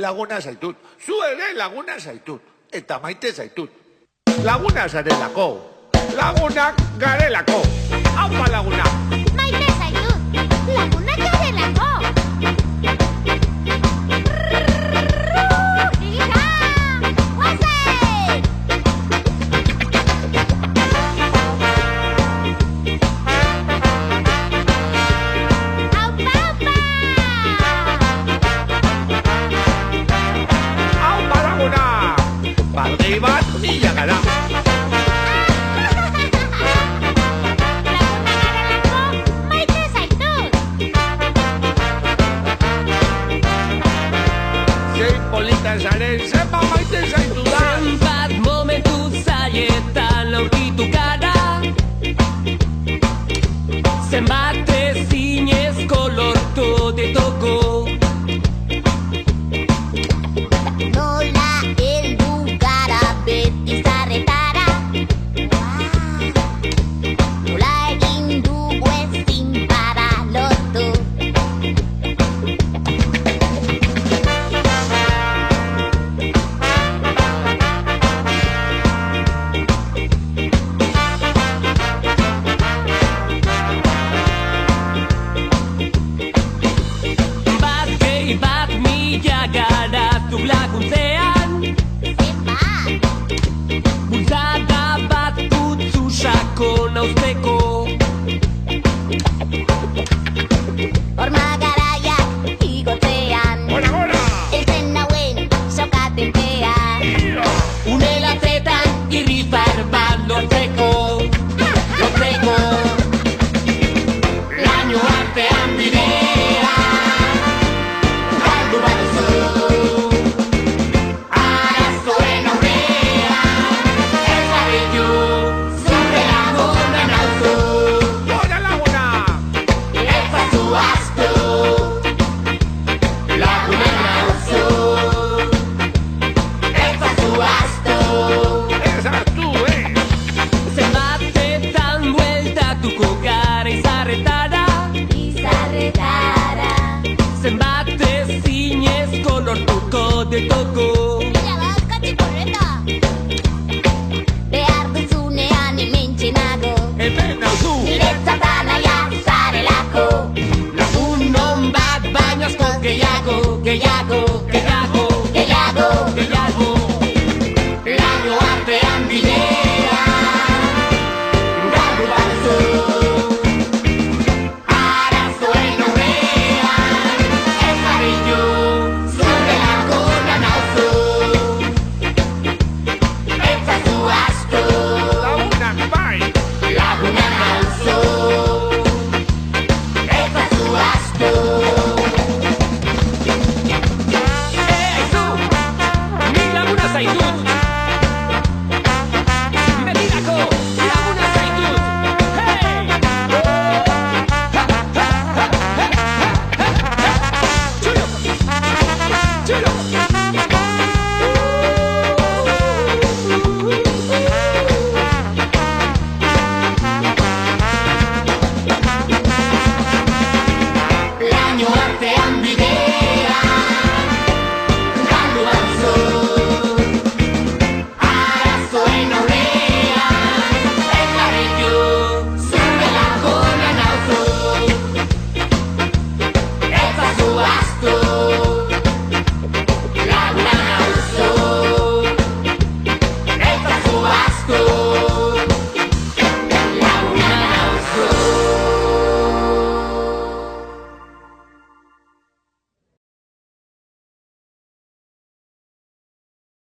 Laguna zaitut, zu ere laguna zaitut, eta maite zaitut. Laguna zarelako, lagunak garelako. Haupa laguna! Maite zaitut, lagunak garelako. Balde bat mila gara. Maite zaitut. Zein polita zaren, zenbat maite zaitu da. Zenbat momentu zaietan aurkitu gara. Zenbat ezinezko lortu detoko. Nola heldu gara beti zarretara. Nola egin dugu ezin para lotu. Bat gehi bat mila garatu laguntzean. Zenbat? Bultzada bat putzu sakon hauzteko. Horma garaiak igotzean. Gora, gora! Eltzen nauen sokatenpean. Une latzetan irrifar bat lortzeko. Laino artean bidea galdu baduzu. Arazoen aurrean ez zabilu, zure laguna nauzu. Gora laguna! Ez bazu astu, laguna nauzu. Ez bazu astu. Ez hartu, Zenbatetan bueltatuko gara izarretara. Izarretara. Zenbat ezinezko lortuko detoko. Mila bat katxikorreta. Behar duzunean hementxe nago. Hemen nauzu! Niretzat anaia zarelako. Lagun on bat baina asko gehiago, gehiago, gehiago.